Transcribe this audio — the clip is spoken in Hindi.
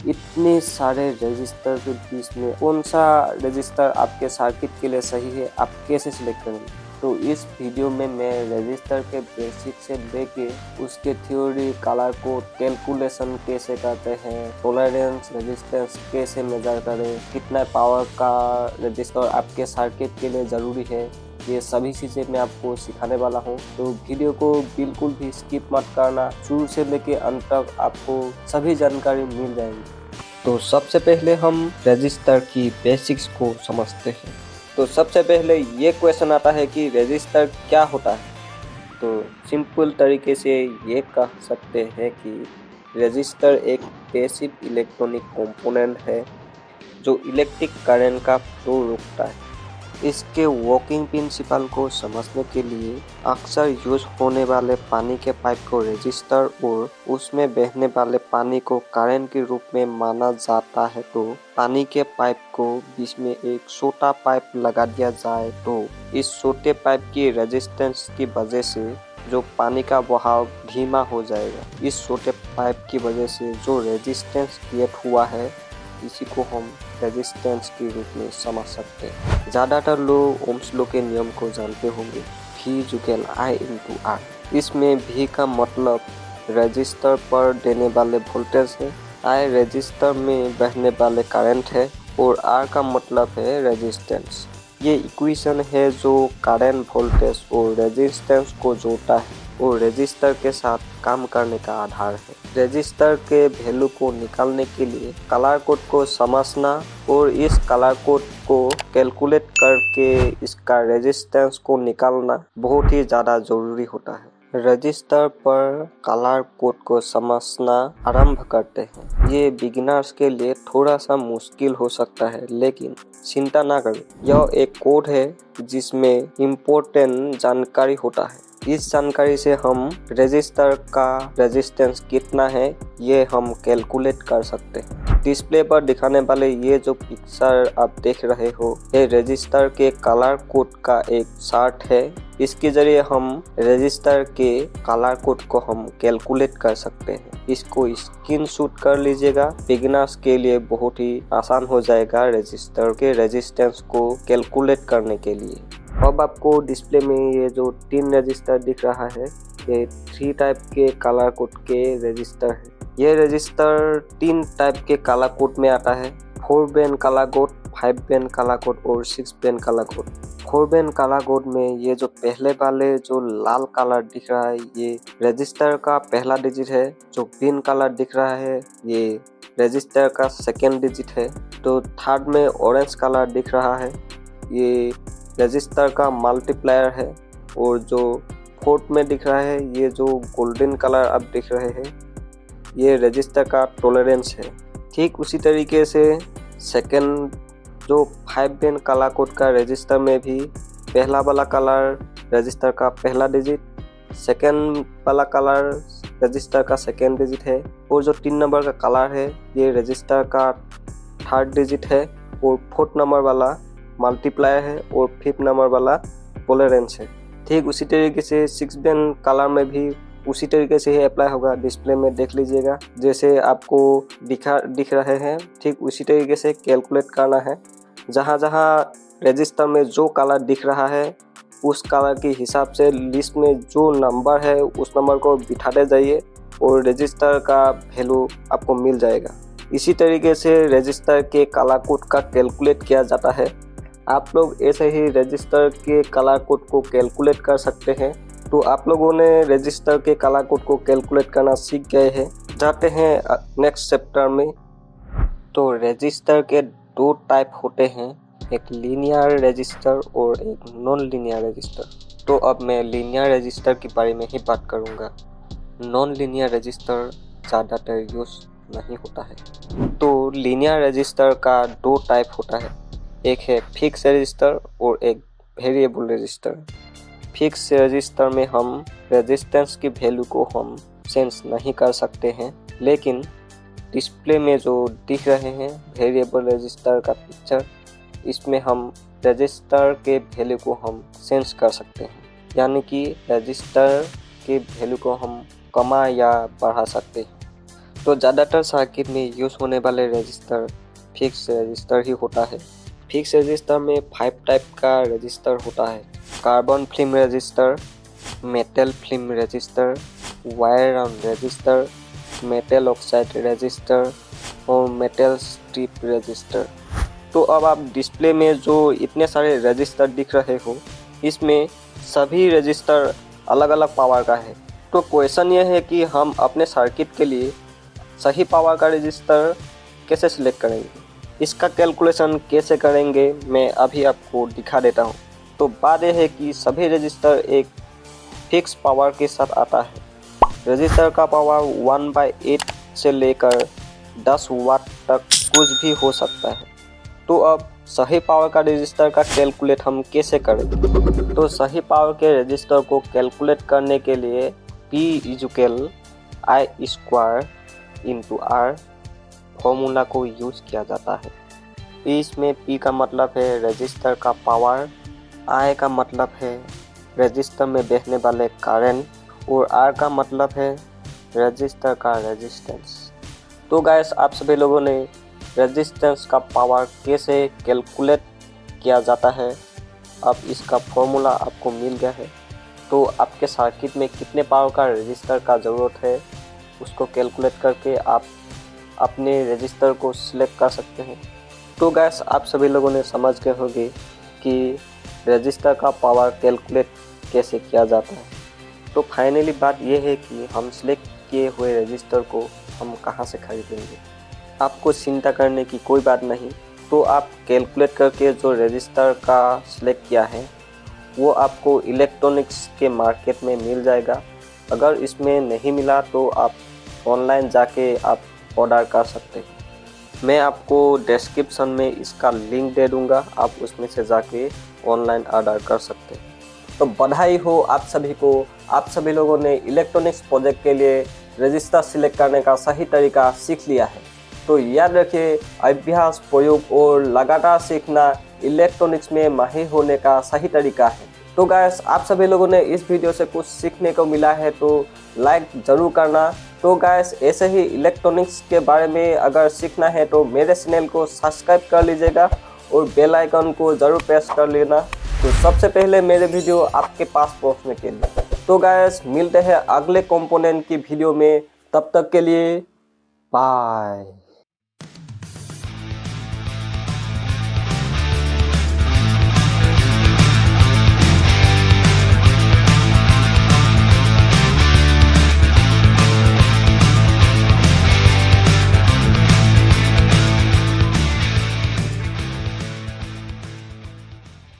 इतने सारे रजिस्टर के बीच में कौन सा रजिस्टर आपके सर्किट के लिए सही है, आप कैसे सिलेक्ट करेंगे? तो इस वीडियो में मैं रजिस्टर के बेसिक से लेके उसके थ्योरी, कलर कोड, कैलकुलेशन कैसे करते हैं, टॉलरेंस, रेजिस्टेंस कैसे मेजर करें, कितना पावर का रजिस्टर आपके सर्किट के लिए ज़रूरी है, ये सभी चीज़ें मैं आपको सिखाने वाला हूँ। तो वीडियो को बिल्कुल भी स्किप मत करना, शुरू से लेके अंत तक आपको सभी जानकारी मिल जाएगी। तो सबसे पहले हम रजिस्टर की बेसिक्स को समझते हैं। तो सबसे पहले ये क्वेश्चन आता है कि रजिस्टर क्या होता है? तो सिंपल तरीके से ये कह सकते हैं कि रजिस्टर एक पैसिव इलेक्ट्रॉनिक कंपोनेंट है जो इलेक्ट्रिक करंट का फ्लो रोकता है। इसके वर्किंग प्रिंसिपल को समझने के लिए अक्सर यूज होने वाले पानी के पाइप को रजिस्टर और उसमें बहने वाले पानी को करंट के रूप में माना जाता है। तो पानी के पाइप को बीच में एक छोटा पाइप लगा दिया जाए तो इस छोटे पाइप की रेजिस्टेंस की वजह से जो पानी का बहाव धीमा हो जाएगा। इस छोटे पाइप की वजह से जो रेजिस्टेंस क्रिएट हुआ है इसी को हम रेजिस्टेंस के रूप में समझ सकते हैं। ज़्यादातर लोग ओम्स लॉ के नियम को जानते होंगे, V=I/R। इसमें V का मतलब रजिस्टर पर देने वाले वोल्टेज है, I रजिस्टर में बहने वाले करंट है और R का मतलब है रेजिस्टेंस। ये इक्वेशन है जो करंट, वोल्टेज और रेजिस्टेंस को जोड़ता है और रजिस्टर के साथ काम करने का आधार है। रजिस्टर के वैल्यू को निकालने के लिए कलर कोड को समझना और इस कलर कोड को कैलकुलेट करके इसका रेजिस्टेंस को निकालना बहुत ही ज़्यादा ज़रूरी होता है। रजिस्टर पर कलर कोड को समझना आरंभ करते हैं। ये बिगिनर्स के लिए थोड़ा सा मुश्किल हो सकता है, लेकिन चिंता ना करें। यह एक कोड है जिसमें इम्पोर्टेंट जानकारी होता है। इस जानकारी से हम रजिस्टर का रेजिस्टेंस कितना है ये हम कैलकुलेट कर सकते हैं। डिस्प्ले पर दिखाने वाले ये जो पिक्चर आप देख रहे हो ये रजिस्टर के कलर कोड का एक चार्ट है। इसके जरिए हम रजिस्टर के कलर कोड को हम कैलकुलेट कर सकते हैं। इसको स्क्रीनशॉट कर लीजिएगा, बिगिनर्स के लिए बहुत ही आसान हो जाएगा रजिस्टर के रेजिस्टेंस को कैलकुलेट करने के लिए। अब आपको डिस्प्ले में ये जो 3 रजिस्टर दिख रहा है ये 3 टाइप के कलर कोड के रजिस्टर है। ये रजिस्टर 3 टाइप के कलर कोड में आता है, 4 Ben colour code, 5 Ben colour code और 6 Ben colour code. 4 Ben colour code में ये जो पहले वाले जो लाल कलर दिख रहा है ये रजिस्टर का पहला डिजिट है। जो ग्रीन कलर दिख रहा है ये रजिस्टर का सेकेंड डिजिट है। तो थर्ड में ऑरेंज कलर दिख रहा है ये रजिस्टर का मल्टीप्लायर है और जो फोर्थ में दिख रहा है ये जो गोल्डन कलर आप दिख रहे हैं ये रजिस्टर का टॉलरेंस है। ठीक उसी तरीके से सेकंड जो 5 बेन कलर कोड का रजिस्टर में भी पहला वाला कलर रजिस्टर का पहला डिजिट, सेकंड वाला कलर रजिस्टर का सेकंड डिजिट है और जो 3 नंबर का कलर है ये रजिस्टर का थर्ड डिजिट है और 4th नंबर वाला मल्टीप्लायर है और 5th नंबर वाला टॉलरेंस है। ठीक उसी तरीके से 6 बेन कलर में भी उसी तरीके से ही अप्लाई होगा। डिस्प्ले में देख लीजिएगा जैसे आपको दिख रहे हैं, ठीक उसी तरीके से कैलकुलेट करना है। जहाँ जहाँ रजिस्टर में जो कलर दिख रहा है उस कलर के हिसाब से लिस्ट में जो नंबर है उस नंबर को बिठाते जाइए और रजिस्टर का वैल्यू आपको मिल जाएगा। इसी तरीके से रजिस्टर के कलर कोड का कैलकुलेट किया जाता है। आप लोग ऐसे ही रजिस्टर के कलर कोड को कैलकुलेट कर सकते हैं। तो आप लोगों ने रजिस्टर के कलर कोड को कैलकुलेट करना सीख गए हैं। जाते हैं नेक्स्ट चैप्टर में। तो रजिस्टर के 2 टाइप होते हैं, एक लीनियर रजिस्टर और एक नॉन लीनियर रजिस्टर। तो अब मैं लीनियर रजिस्टर के बारे में ही बात करूँगा। नॉन लीनियर रजिस्टर ज़्यादातर यूज नहीं होता है। तो लीनियर रजिस्टर का 2 टाइप होता है, एक है फिक्स रजिस्टर और एक वेरिएबल रजिस्टर। फिक्स रजिस्टर में हम रेजिस्टेंस की वैल्यू को हम सेंस नहीं कर सकते हैं, लेकिन डिस्प्ले में जो दिख रहे हैं वेरिएबल रजिस्टर का पिक्चर, इसमें हम रजिस्टर के वैल्यू को हम सेंस कर सकते हैं, यानी कि रजिस्टर के वैल्यू को हम कमा या बढ़ा सकते हैं। तो ज़्यादातर सर्किट में यूज़ होने वाले रजिस्टर फिक्स रजिस्टर ही होता है। फिक्स रजिस्टर में 5 टाइप का रजिस्टर होता है। Carbon film register, metal film register, wire round register, metal oxide register और मेटल स्ट्रिप रजिस्टर। तो अब आप डिस्प्ले में जो इतने सारे रजिस्टर दिख रहे हो, इसमें सभी रजिस्टर अलग अलग पावर का है। तो क्वेश्चन ये है कि हम अपने सर्किट के लिए सही पावर का रजिस्टर कैसे सिलेक्ट करेंगे, इसका कैलकुलेशन कैसे करेंगे, मैं अभी आपको दिखा देता हूँ। तो बात यह है कि सभी रजिस्टर एक फिक्स पावर के साथ आता है। रजिस्टर का पावर 1/8 से लेकर 10 वाट तक कुछ भी हो सकता है। तो अब सही पावर का रजिस्टर का कैलकुलेट हम कैसे करें? तो सही पावर के रजिस्टर को कैलकुलेट करने के लिए P=I² R फॉर्मूला को यूज़ किया जाता है। इसमें P का मतलब है रजिस्टर का पावर, I का मतलब है रजिस्टर में बहने वाले करंट और R का मतलब है रजिस्टर का रेजिस्टेंस। तो गाइस, आप सभी लोगों ने रेजिस्टेंस का पावर कैसे कैलकुलेट किया जाता है, अब इसका फॉर्मूला आपको मिल गया है। तो आपके सर्किट में कितने पावर का रजिस्टर का ज़रूरत है, उसको कैलकुलेट करके आप अपने रजिस्टर को सिलेक्ट कर सकते हैं। तो गाइस, आप सभी लोगों ने समझ गए होंगे कि रजिस्टर का पावर कैलकुलेट कैसे किया जाता है। तो फाइनली बात यह है कि हम सिलेक्ट किए हुए रजिस्टर को हम कहाँ से खरीदेंगे। आपको चिंता करने की कोई बात नहीं। तो आप कैलकुलेट करके जो रजिस्टर का सिलेक्ट किया है वो आपको इलेक्ट्रॉनिक्स के मार्केट में मिल जाएगा। अगर इसमें नहीं मिला तो आप ऑनलाइन जाके आप ऑर्डर कर सकते हैं। मैं आपको डिस्क्रिप्शन में इसका लिंक दे दूंगा, आप उसमें से जाके ऑनलाइन ऑर्डर कर सकते हैं। तो बधाई हो आप सभी को, आप सभी लोगों ने इलेक्ट्रॉनिक्स प्रोजेक्ट के लिए रजिस्टर सिलेक्ट करने का सही तरीका सीख लिया है। तो याद रखिए, अभ्यास, प्रयोग और लगातार सीखना इलेक्ट्रॉनिक्स में माहिर होने का सही तरीका है। तो गाइस, आप सभी लोगों ने इस वीडियो से कुछ सीखने को मिला है तो लाइक ज़रूर करना। तो गाइस, ऐसे ही इलेक्ट्रॉनिक्स के बारे में अगर सीखना है तो मेरे चैनल को सब्सक्राइब कर लीजिएगा और बेल आइकन को ज़रूर प्रेस कर लेना, तो सबसे पहले मेरे वीडियो आपके पास पहुंचने के लिए। तो गाइस, मिलते हैं अगले कंपोनेंट की वीडियो में, तब तक के लिए बाय।